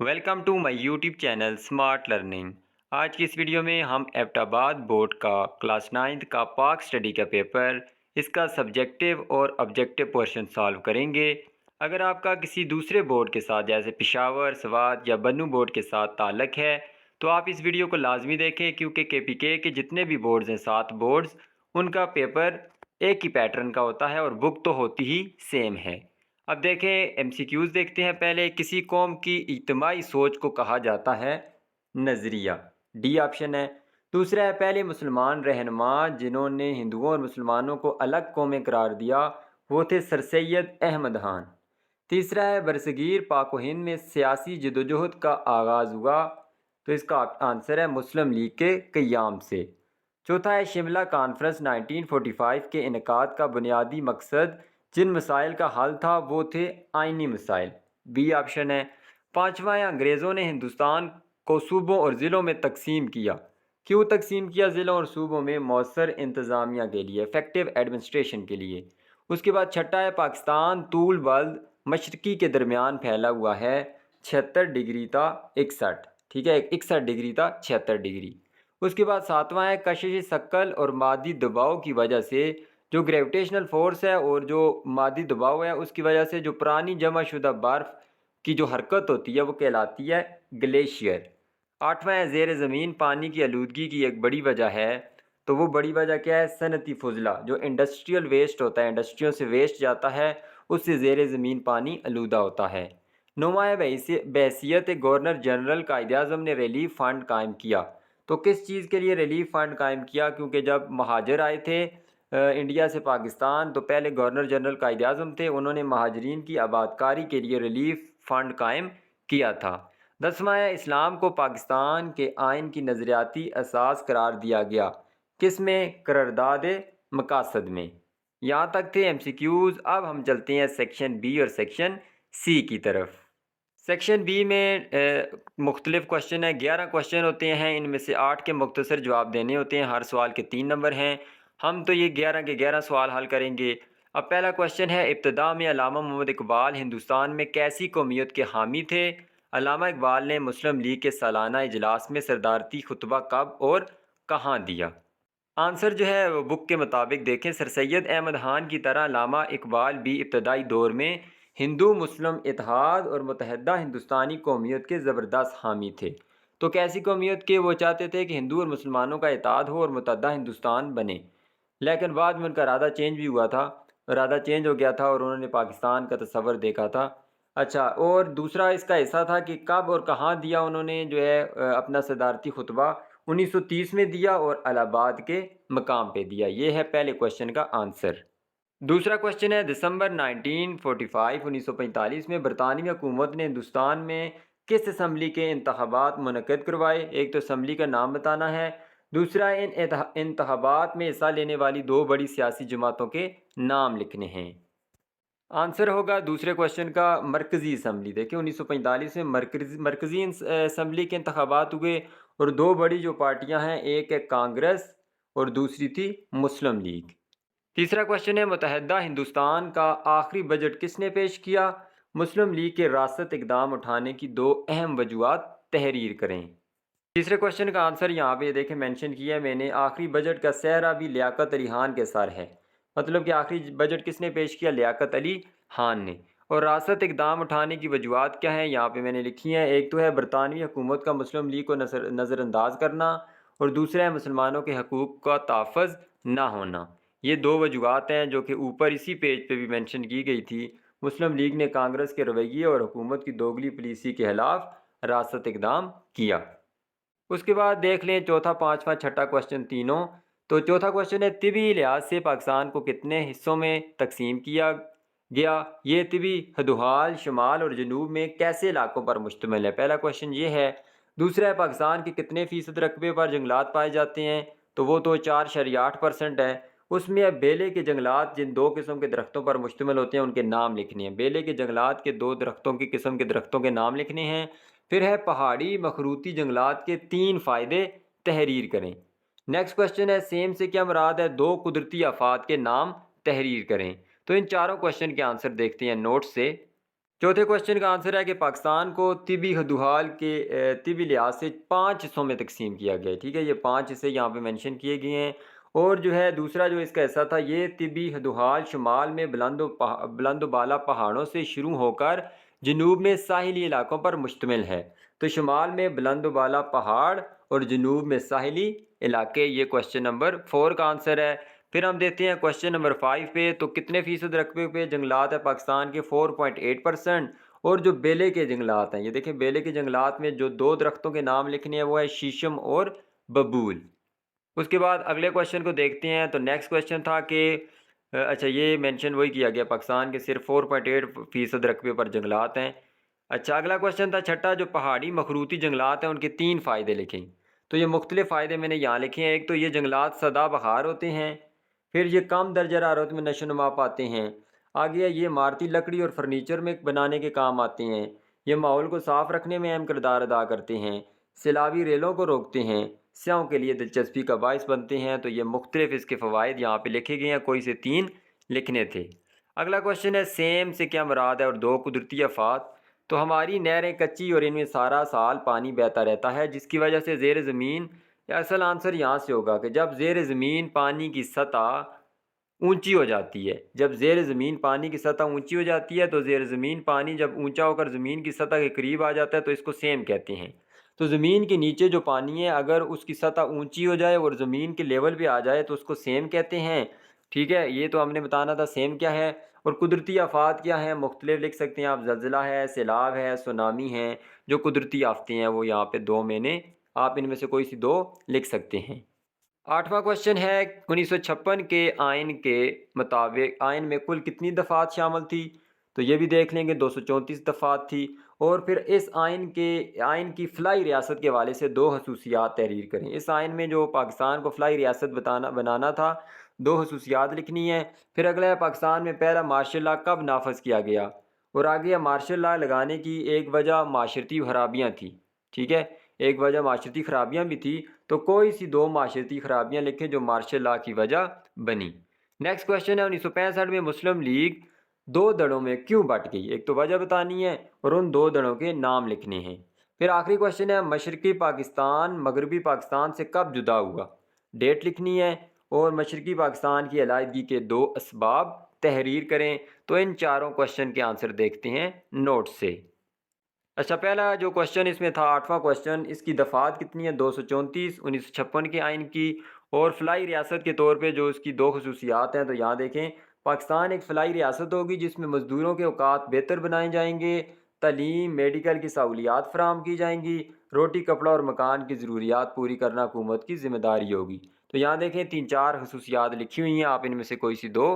Welcome to my YouTube channel smart learning. आज की इस वीडियो में हम एबटाबाद बोर्ड का क्लास 9th का पाक स्टडी का पेपर, इसका सब्जेक्टिव और ऑब्जेक्टिव पोर्शन सॉल्व करेंगे। अगर आपका किसी दूसरे बोर्ड के साथ जैसे पेशावर, स्वात या बन्नू बोर्ड के साथ ताल्लुक़ है तो आप इस वीडियो को लाजमी देखें, क्योंकि केपीके के जितने भी बोर्ड्स हैं 7 बोर्ड्स, उनका पेपर एक ही पैटर्न का होता है और बुक तो होती ही सेम है। अब देखें, एमसीक्यूज़ देखते हैं। पहले, किसी कौम की इज्तिमाई सोच को कहा जाता है नज़रिया, डी ऑप्शन है। दूसरा है, पहले मुसलमान रहनुमा जिन्होंने हिंदुओं और मुसलमानों को अलग कौमें करार दिया वो थे सर सैयद अहमद खान। तीसरा है, बरसगीर पाक व हिंद में सियासी जदोजहद का आगाज़ हुआ, तो इसका आंसर है मुस्लिम लीग के क़याम से। चौथा है, शिमला कॉन्फ्रेंस 1945 के इनेकाद का बुनियादी मकसद जिन मसाइल का हल था वो थे आइनी मसाइल, बी ऑप्शन है। पाँचवा है, अंग्रेज़ों ने हिंदुस्तान को सूबों और ज़िलों में तकसीम किया। क्यों तकसीम किया ज़िलों और सूबों में? मौसर इंतज़ामिया के लिए, इफ़ेक्टिव एडमिनिस्ट्रेशन के लिए। उसके बाद छठा है, पाकिस्तान तूल बल्द मशरक़ी के दरमियान फैला हुआ है, 76 डिग्री था 61, ठीक है, 61 डिग्री था 76 डिग्री। उसके बाद सातवां है, कशिश शकल और मादी दबाव की वजह से जो ग्रेविटेशनल फोर्स है और जो मादी दबाव है उसकी वजह से जो पुरानी जमा शुदा बर्फ़ की जो हरकत होती है वो कहलाती है ग्लेशियर। आठवां है, ज़ेर ज़मीन पानी की आलूदगी की एक बड़ी वजह है, तो वो बड़ी वजह क्या है? सनती फुजला, जो इंडस्ट्रियल वेस्ट होता है, इंडस्ट्रियों से वेस्ट जाता है, उससे ज़ेर ज़मीन पानी आलूदा होता है। नौवां है, बहैसियत गवर्नर जनरल कायद-ए-आज़म ने रिलीफ फ़ंड कायम किया। तो किस चीज़ के लिए रिलीफ फ़ंड कायम किया? क्योंकि जब महाजर आए थे इंडिया से पाकिस्तान, तो पहले गवर्नर जनरल कायद-ए-आज़म थे, उन्होंने महाजरीन की आबादकारी के लिए रिलीफ फ़ंड कायम किया था। 10वां है, इस्लाम को पाकिस्तान के आइन की नज़रियाती असास करार दिया गया। किस में? करारदाद मकासद में। यहाँ तक थे एमसीक्यूज़। अब हम चलते हैं सेक्शन बी और सेक्शन सी की तरफ। सेक्शन बी में मुख्तलिफ़ क्वेश्चन है, 11 क्वेश्चन होते हैं, इनमें से 8 के मुख्तसर जवाब देने होते हैं, हर सवाल के 3 नंबर हैं। हम तो ये 11 के 11 सवाल हल करेंगे। अब पहला क्वेश्चन है, इब्तिदा में अल्लामा मोहम्मद इकबाल हिंदुस्तान में कैसी कौमियत के हामी थे? अल्लामा इकबाल ने मुस्लिम लीग के सालाना इजलास में सदारती खुतबा कब और कहाँ दिया? आंसर जो है वो बुक के मुताबिक देखें, सर सैयद अहमद खान की तरह अल्लामा इकबाल भी इब्तदाई दौर में हिंदू मुस्लिम इत्तेहाद और मुतहदा हिंदुस्तानी कौमियत के ज़बरदस्त हामी थे। तो कैसी कौमियत के? वो चाहते थे कि हिंदू और मुसलमानों का इत्तेहाद हो और मुतहदा हिंदुस्तान बने, लेकिन बाद में उनका इरादा चेंज भी हुआ था, इरादा चेंज हो गया था और उन्होंने पाकिस्तान का तस्वर देखा था। अच्छा, और दूसरा इसका हिस्सा था कि कब और कहाँ दिया उन्होंने जो है अपना सदारती खुतबा? 1930 में दिया और इलाहाबाद के मकाम पे दिया। ये है पहले क्वेश्चन का आंसर। दूसरा क्वेश्चन है, दिसंबर 1945 में बरतानवी हुकूमत ने हिंदुस्तान में किस असम्बली के इंतखाबात मुनक़्क़िद करवाए? एक तो असम्बली का नाम बताना है, दूसरा इन इंतखाबात में हिस्सा लेने वाली 2 बड़ी सियासी जमातों के नाम लिखने हैं। आंसर होगा दूसरे क्वेश्चन का मरकज़ी असम्बली। देखिए 1945 में मरकज़ी असम्बली के इंतखाबात हुए और 2 बड़ी जो पार्टियां हैं, एक है कांग्रेस और दूसरी थी मुस्लिम लीग। तीसरा क्वेश्चन है, मुतहदा हिंदुस्तान का आखिरी बजट किसने पेश किया? मुस्लिम लीग के रासत इकदाम उठाने की 2 अहम वजूहात तहरीर करें। तीसरे क्वेश्चन का आंसर यहाँ पे देखें मेंशन किया है मैंने, आखिरी बजट का सेहरा भी लियाकत अली खान के सर है। मतलब कि आखिरी बजट किसने पेश किया? लियाकत अली खान ने। और रासत इकदाम उठाने की वजूहात क्या है? यहाँ पे मैंने लिखी हैं। एक तो है बरतानवी हुकूमत का मुस्लिम लीग को नज़रअंदाज करना, और दूसरा है मुसलमानों के हकूक़ का तहफ़्फ़ुज़ ना होना। ये 2 वजूहात हैं जो कि ऊपर इसी पेज पे भी मेंशन की गई थी। मुस्लिम लीग ने कांग्रेस के रवैये और हुकूमत की दोगली पॉलिसी के खिलाफ रासत इकदाम किया। उसके बाद देख लें चौथा, पाँचवा, छठा क्वेश्चन तीनों। तो चौथा क्वेश्चन है, तिबी लिहाज से पाकिस्तान को कितने हिस्सों में तकसीम किया गया? ये तिबी हदोहाल शुमाल और जनूब में कैसे इलाकों पर मुश्तमिल है? पहला क्वेश्चन ये है। दूसरा है, पाकिस्तान के कितने फ़ीसद रकबे पर जंगलात पाए जाते हैं? तो वो तो 4.8% है। उसमें अब बेले के जंगलात जिन 2 किस्म के दरख्तों पर मुश्तमिल होते हैं उनके नाम लिखने हैं। बेले के जंगलात के 2 दरख्तों की किस्म के दरख्तों के नाम लिखने हैं। फिर है, पहाड़ी मखरूती जंगलात के 3 फ़ायदे तहरीर करें। नेक्स्ट क्वेश्चन है, सेम से क्या मुराद है? 2 कुदरती आफात के नाम तहरीर करें। तो इन चारों क्वेश्चन के आंसर देखते हैं नोट से। चौथे क्वेश्चन का आंसर है कि पाकिस्तान को तिबी खदुहाल के तिबी लिहाज से 5 हिस्सों में तकसीम किया गया है। ठीक है, ये 5 हिस्से यहाँ पे मेंशन किए गए हैं। और जो है दूसरा जो इसका हिस्सा था, ये तिबी खदुहाल शुमाल में बुलंद बाला पहाड़ों से शुरू होकर जनूब में साहिली इलाकों पर मुश्तमिल है। तो शुमाल में बुलंद बाला पहाड़ और जनूब में साहिली इलाके, ये क्वेश्चन नंबर 4 का आंसर है। फिर हम देखते हैं क्वेश्चन नंबर 5 पे, तो कितने फ़ीसद रकबे पे जंगलात है पाकिस्तान के? 4.8%। और जो बेले के जंगलात हैं, ये देखें, बेले के जंगलात में जो 2 दरख्तों के नाम लिखने हैं वो है शीशम और बबूल। उसके बाद अगले क्वेश्चन को देखते हैं। तो नेक्स्ट क्वेश्चन था कि अच्छा, ये मेंशन वही किया गया, पाकिस्तान के सिर्फ 4.8% रकबे पर जंगलात हैं। अच्छा, अगला क्वेश्चन था छठा, जो पहाड़ी मखरूती जंगलात हैं उनके 3 फ़ायदे लिखें। तो ये मुख्तलिफ फ़ायदे मैंने यहाँ लिखे हैं। एक तो ये जंगलात सदाबहार होते हैं, फिर ये कम दर्जा हरारत में नशोनुमा पाते हैं। आगे है, ये इमारती लकड़ी और फर्नीचर में बनाने के काम आते हैं। ये माहौल को साफ़ रखने में अहम किरदार अदा करते हैं। सैलाबी रेलों को रोकते हैं। स्याहों के लिए दिलचस्पी का बायस बनते हैं। तो ये मुख्तलिफ इसके फ़वाइद यहाँ पे लिखे गए हैं, कोई से 3 लिखने थे। अगला क्वेश्चन है, सेम से क्या मुराद है और 2 कुदरती आफात। तो हमारी नहरें कच्ची और इनमें सारा साल पानी बहता रहता है, जिसकी वजह से ज़ेर ज़मीन, या असल आंसर यहाँ से होगा कि जब ज़ेर ज़मीन पानी की सतह ऊंची हो जाती है। जब ज़ेर ज़मीन पानी की सतह ऊंची हो जाती है, तो ज़ेर ज़मीन पानी जब ऊंचा होकर ज़मीन की सतह के करीब आ जाता है तो इसको सेम कहते हैं। तो ज़मीन के नीचे जो पानी है, अगर उसकी सतह ऊंची हो जाए और ज़मीन के लेवल पे आ जाए तो उसको सेम कहते हैं। ठीक है, ये तो हमने बताना था सेम क्या है। और कुदरती आफात क्या हैं, मुख्तलिफ लिख सकते हैं आप। ज़लज़ला है, सैलाब है, सुनामी है। जो कुदरती आफतें हैं वो यहाँ पे 2 मैंने, आप इनमें से कोई सी 2 लिख सकते हैं। आठवां क्वेश्चन है, 1956 के आइन के मुताबिक आइन में कुल कितनी दफ़ात शामिल थी? तो ये भी देख लेंगे, 234 दफ़ात थी। और फिर इस आइन की फ़लाई रियासत के हवाले से 2 खसूसियात तहरीर करें। इस आइन में जो पाकिस्तान को फ़लाई रियासत बनाना था, 2 खसूसियात लिखनी है। फिर अगला है, पाकिस्तान में पहला मार्शल लॉ कब नाफज किया गया? और आगे है, मार्शल लॉ लगाने की एक वजह माशरती खराबियाँ थी। ठीक है, एक वजह माशरती खराबियाँ भी थी। तो कोई सी 2 माशरती खराबियाँ लिखें जो मार्शल लॉ की वजह बनी। नेक्स्ट क्वेश्चन है, 1965 में मुस्लिम लीग 2 दड़ों में क्यों बट गई? एक तो वजह बतानी है और उन 2 दड़ों के नाम लिखने हैं। फिर आखिरी क्वेश्चन है, मशरकी पाकिस्तान मगरबी पाकिस्तान से कब जुदा हुआ? डेट लिखनी है। और मशरकी पाकिस्तान की अलहदगी के 2 असबाब तहरीर करें। तो इन चारों क्वेश्चन के आंसर देखते हैं नोट से। अच्छा, पहला जो क्वेश्चन इसमें था, 8वां क्वेश्चन, इसकी दफ़ात कितनी है? 234 1956 के आइन की। और फ़लाई रियासत के तौर पे जो इसकी 2 खसूसियात हैं, तो यहाँ देखें, पाकिस्तान एक फ़लाई रियासत होगी जिसमें मज़दूरों के औकात बेहतर बनाए जाएंगे, तालीम मेडिकल की सहूलियात फ़राहम की जाएंगी, रोटी कपड़ा और मकान की ज़रूरियात पूरी करना हुकूमत की ज़िम्मेदारी होगी। तो यहाँ देखें, 3-4 खसूसियात लिखी हुई हैं, आप इनमें से कोई सी 2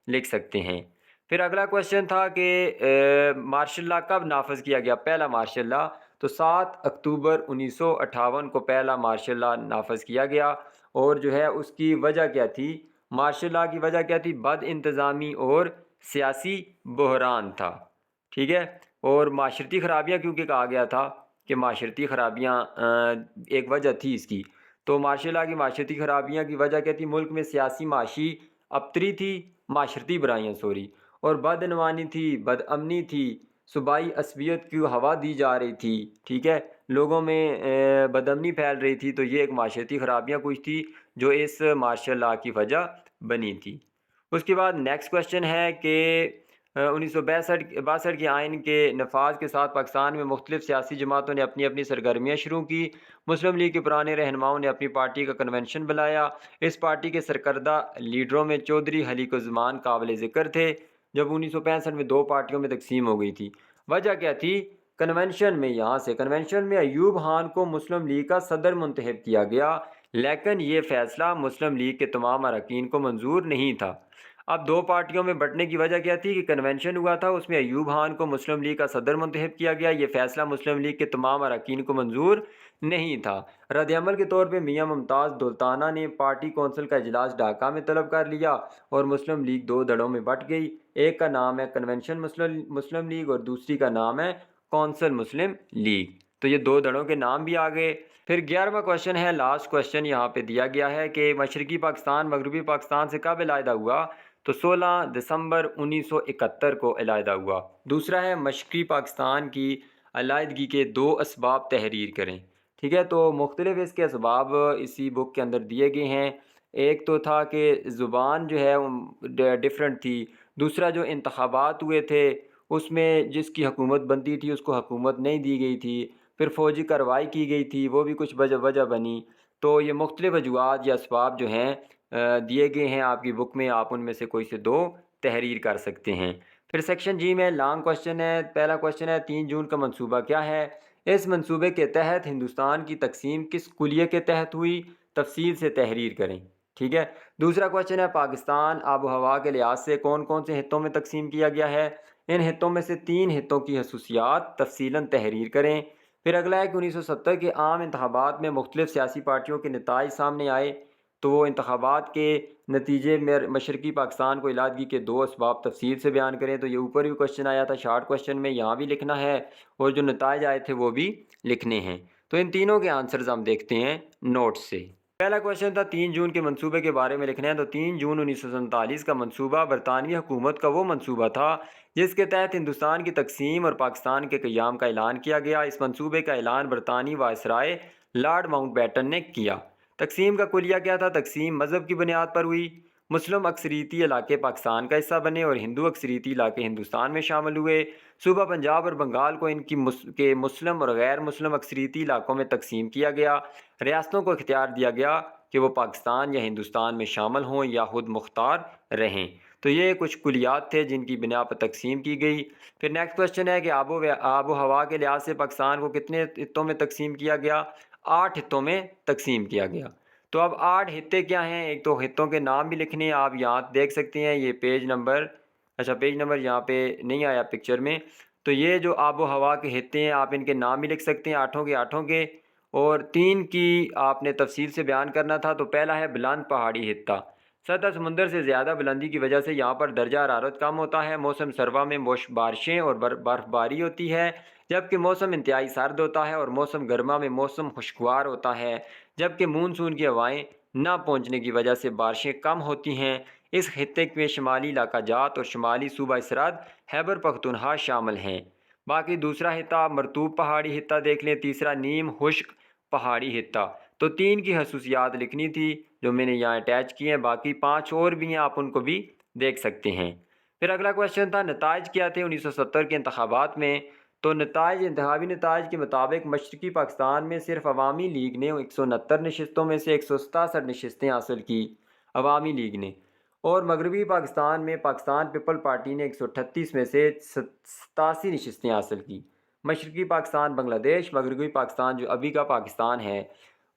लिख सकते हैं। फिर अगला क्वेश्चन था कि मार्शल लॉ कब नाफज किया गया? पहला मार्शल लॉ, तो 7 अक्टूबर 1958 को पहला मार्शल लॉ नाफज किया गया। और जो है उसकी वजह क्या थी? मार्शल लॉ की वजह क्या थी? बद इंतज़ामी और सियासी बहरान था। ठीक है, और माशरती खराबियाँ क्योंकि कहा गया था कि माशरती खराबियाँ एक वजह थी इसकी। तो मार्शल लॉ की माशरती खराबियाँ की वजह क्या थी? मुल्क में सियासी माशी अबतरी थी, माशरती बुराइयाँ सॉरी, और बदनवानी थी, बदअमनी थी, सूबाई असबियत की हवा दी जा रही थी। ठीक है, लोगों में बदअमनी फैल रही थी। तो ये एक माशरती खराबियाँ कुछ थी जो इस मार्शल लॉ की वजह बनी थी। उसके बाद नेक्स्ट क्वेश्चन है कि 1962 के आइन के नफाज के साथ पाकिस्तान में मुख्तलिफ सियासी जमातों ने अपनी अपनी सरगर्मियाँ शुरू की। मुस्लिम लीग के पुराने रहनुमाओं ने अपनी पार्टी का कन्वेंशन बुलाया। इस पार्टी के सरकर्दा लीडरों में चौधरी हलीकुज़्ज़मान काबिल ज़िक्र थे। जब 1965 में 2 पार्टियों में तकसीम हो गई थी, वजह क्या थी? कन्वेंशन में, यहाँ से कन्वेंशन में अयूब खान को मुस्लिम लीग का सदर मुंतखब किया गया, लेकिन ये फ़ैसला मुस्लिम लीग के तमाम अरकान को मंजूर नहीं था। अब 2 पार्टियों में बंटने की वजह क्या थी? कि कन्वेंशन हुआ था, उसमें अयूब खान को मुस्लिम लीग का सदर मुंतखब किया गया। ये फ़ैसला मुस्लिम लीग के तमाम अरकान को मंजूर नहीं था। रद्द-ए-अमल के तौर पे मियां मुमताज़ दौलताना ने पार्टी कौंसिल का इजलास ढाका में तलब कर लिया और मुस्लिम लीग 2 दड़ों में बट गई। एक का नाम है कन्वेंशन मुस्लिम लीग और दूसरी का नाम है कौंसिल मुस्लिम लीग। तो ये 2 दड़ों के नाम भी आ गए। फिर 11वां क्वेश्चन है, लास्ट क्वेश्चन यहाँ पे दिया गया है कि मशरकी पाकिस्तान मगरबी पाकिस्तान से कब अलहदा हुआ? تو 16 دسمبر 1971 کو علیحدہ ہوا۔ دوسرا ہے مشرقی پاکستان کی علیحدگی کے 2 اسباب تحریر کریں۔ ٹھیک ہے، تو مختلف اس کے اسباب اسی بک کے اندر دیے گئے ہیں۔ ایک تو تھا کہ زبان جو ہے ڈیفرنٹ تھی، دوسرا جو انتخابات ہوئے تھے اس میں جس کی حکومت بنتی تھی اس کو حکومت نہیں دی گئی تھی، پھر فوجی کارروائی کی گئی تھی، وہ بھی کچھ وجہ بنی۔ تو یہ مختلف وجوہات یا اسباب جو ہیں دیے گئے ہیں آپ کی بک میں، آپ ان میں سے کوئی سے 2 تحریر کر سکتے ہیں۔ پھر سیکشن جی میں لانگ کوشچن ہے۔ پہلا کوشچن ہے 3 جون کا منصوبہ کیا ہے؟ اس منصوبے کے تحت ہندوستان کی تقسیم کس کلیے کے تحت ہوئی؟ تفصیل سے تحریر کریں۔ ٹھیک ہے، دوسرا کوشچن ہے پاکستان آب و ہوا کے لحاظ سے کون کون سے خطوں میں تقسیم کیا گیا ہے؟ ان خطوں میں سے 3 خطوں کی خصوصیات تفصیلاً تحریر کریں۔ پھر اگلا ہے کہ 1970 کے عام انتخابات میں مختلف سیاسی پارٹیوں کے نتائج سامنے آئے، تو وہ انتخابات کے نتیجے میں مشرقی پاکستان کو علیحدگی کے 2 اسباب تفصیل سے بیان کریں۔ تو یہ اوپر بھی کوشچن آیا تھا شارٹ کوشچن میں، یہاں بھی لکھنا ہے، اور جو نتائج آئے تھے وہ بھی لکھنے ہیں۔ تو ان تینوں کے آنسرز ہم دیکھتے ہیں نوٹ سے۔ پہلا کوشچن تھا 3 جون کے منصوبے کے بارے میں لکھنا ہے۔ تو 3 جون 1947 کا منصوبہ برطانوی حکومت کا وہ منصوبہ تھا جس کے تحت ہندوستان کی تقسیم اور پاکستان کے قیام کا اعلان کیا گیا۔ اس منصوبے کا اعلان برطانوی وائسرائے لارڈ ماؤنٹ بیٹن نے کیا۔ تقسیم کا کلیہ کیا تھا؟ تقسیم مذہب کی بنیاد پر ہوئی، مسلم اکثریتی علاقے پاکستان کا حصہ بنے اور ہندو اکثریتی علاقے ہندوستان میں شامل ہوئے۔ صوبہ پنجاب اور بنگال کو ان کے مسلم اور غیر مسلم اکثریتی علاقوں میں تقسیم کیا گیا۔ ریاستوں کو اختیار دیا گیا کہ وہ پاکستان یا ہندوستان میں شامل ہوں یا خود مختار رہیں۔ تو یہ کچھ کلیات تھے جن کی بنا پر تقسیم کی گئی۔ پھر نیکسٹ کوشچن ہے کہ آب و ہوا کے لحاظ سے پاکستان کو کتنے خطوں میں تقسیم کیا گیا؟ 8 خطوں میں تقسیم کیا گیا۔ تو اب 8 خطے کیا ہیں؟ ایک تو خطوں کے نام بھی لکھنے ہیں، آپ یہاں دیکھ سکتے ہیں، یہ پیج نمبر یہاں پہ نہیں آیا پکچر میں۔ تو یہ جو آب و ہوا کے خطے ہیں آپ ان کے نام بھی لکھ سکتے ہیں، 8 کے 8 کے، اور 3 کی آپ نے تفصیل سے بیان کرنا تھا۔ تو پہلا ہے بلند پہاڑی خطہ۔ سطح سمندر سے زیادہ بلندی کی وجہ سے یہاں پر درجہ حرارت کم ہوتا ہے۔ موسم سرما میں بارشیں اور برف باری ہوتی ہے، جبکہ موسم انتہائی سرد ہوتا ہے، اور موسم گرما میں موسم خوشگوار ہوتا ہے، جبکہ مونسون کی ہوائیں نہ پہنچنے کی وجہ سے بارشیں کم ہوتی ہیں۔ اس خطے میں شمالی علاقہ جات اور شمالی صوبہ سرحد خیبر پختونخوا شامل ہیں۔ باقی دوسرا خطہ مرطوب پہاڑی خطہ دیکھ لیں، تیسرا نیم خشک پہاڑی خطہ۔ تو 3 کی خصوصیات لکھنی تھی جو میں نے یہاں اٹیچ کی ہیں، باقی 5 اور بھی ہیں، آپ ان کو بھی دیکھ سکتے ہیں۔ پھر اگلا کوشچن تھا نتائج کیا تھے 1970 کے انتخابات میں؟ تو انتخابی نتائج کے مطابق مشرقی پاکستان میں صرف عوامی لیگ نے 169 نشستوں میں سے 167 نشستیں حاصل کی، عوامی لیگ نے، اور مغربی پاکستان میں پاکستان پیپل پارٹی نے 138 میں سے 87 نشستیں حاصل کی۔ مشرقی پاکستان بنگلہ دیش، مغربی پاکستان جو ابھی کا پاکستان ہے،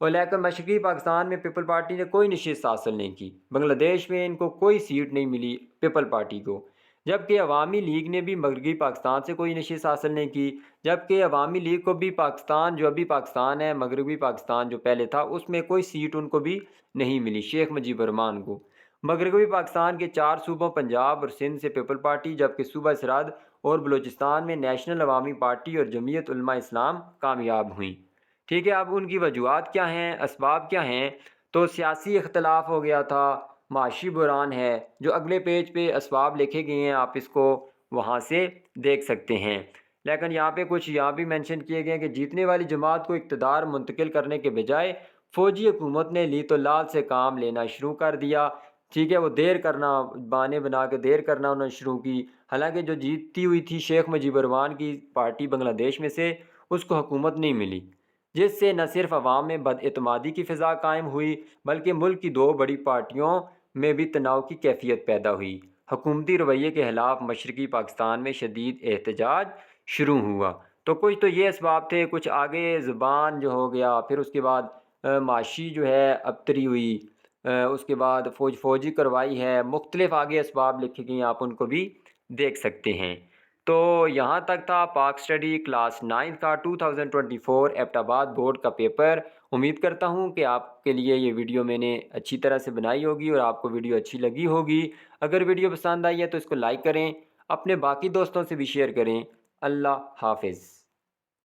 اور لیکن مشرقی پاکستان میں پیپل پارٹی نے کوئی نشست حاصل نہیں کی۔ بنگلہ دیش میں ان کو کوئی سیٹ نہیں ملی پیپل پارٹی کو، جبکہ عوامی لیگ نے بھی مغربی پاکستان سے کوئی نشست حاصل نہیں کی، جبکہ عوامی لیگ کو بھی پاکستان جو ابھی پاکستان ہے، مغربی پاکستان جو پہلے تھا، اس میں کوئی سیٹ ان کو بھی نہیں ملی شیخ مجیب الرحمان کو۔ مغربی پاکستان کے 4 صوبوں پنجاب اور سندھ سے پیپل پارٹی، جبکہ صوبہ سرحد اور بلوچستان میں نیشنل عوامی پارٹی اور جمعیت علماء اسلام کامیاب ہوئیں۔ ٹھیک ہے، اب ان کی وجوہات کیا ہیں، اسباب کیا ہیں؟ تو سیاسی اختلاف ہو گیا تھا، معاشی بحران ہے، جو اگلے پیج پہ اسباب لکھے گئے ہیں، آپ اس کو وہاں سے دیکھ سکتے ہیں۔ لیکن یہاں پہ کچھ یہاں بھی مینشن کیے گئے ہیں کہ جیتنے والی جماعت کو اقتدار منتقل کرنے کے بجائے فوجی حکومت نے لیت و لال سے کام لینا شروع کر دیا۔ ٹھیک ہے، وہ دیر کرنا، بہانے بنا کے دیر کرنا انہوں نے شروع کی، حالانکہ جو جیتتی ہوئی تھی شیخ مجیب الرحمان کی پارٹی بنگلہ دیش میں سے، اس کو حکومت نہیں ملی، جس سے نہ صرف عوام میں بد اعتمادی کی فضا قائم ہوئی بلکہ ملک کی 2 بڑی پارٹیوں میں بھی تناؤ کی کیفیت پیدا ہوئی۔ حکومتی رویے کے خلاف مشرقی پاکستان میں شدید احتجاج شروع ہوا۔ تو کچھ تو یہ اسباب تھے، کچھ آگے زبان جو ہو گیا، پھر اس کے بعد معاشی جو ہے ابتری ہوئی، اس کے بعد فوجی کارروائی ہے، مختلف آگے اسباب لکھے گئے ہیں، آپ ان کو بھی دیکھ سکتے ہیں۔ تو یہاں تک تھا پاک اسٹڈی کلاس 9 کا 2024 ایبٹ آباد بورڈ کا پیپر۔ امید کرتا ہوں کہ آپ کے لیے یہ ویڈیو میں نے اچھی طرح سے بنائی ہوگی اور آپ کو ویڈیو اچھی لگی ہوگی۔ اگر ویڈیو پسند آئی ہے تو اس کو لائک کریں، اپنے باقی دوستوں سے بھی شیئر کریں۔ اللہ حافظ۔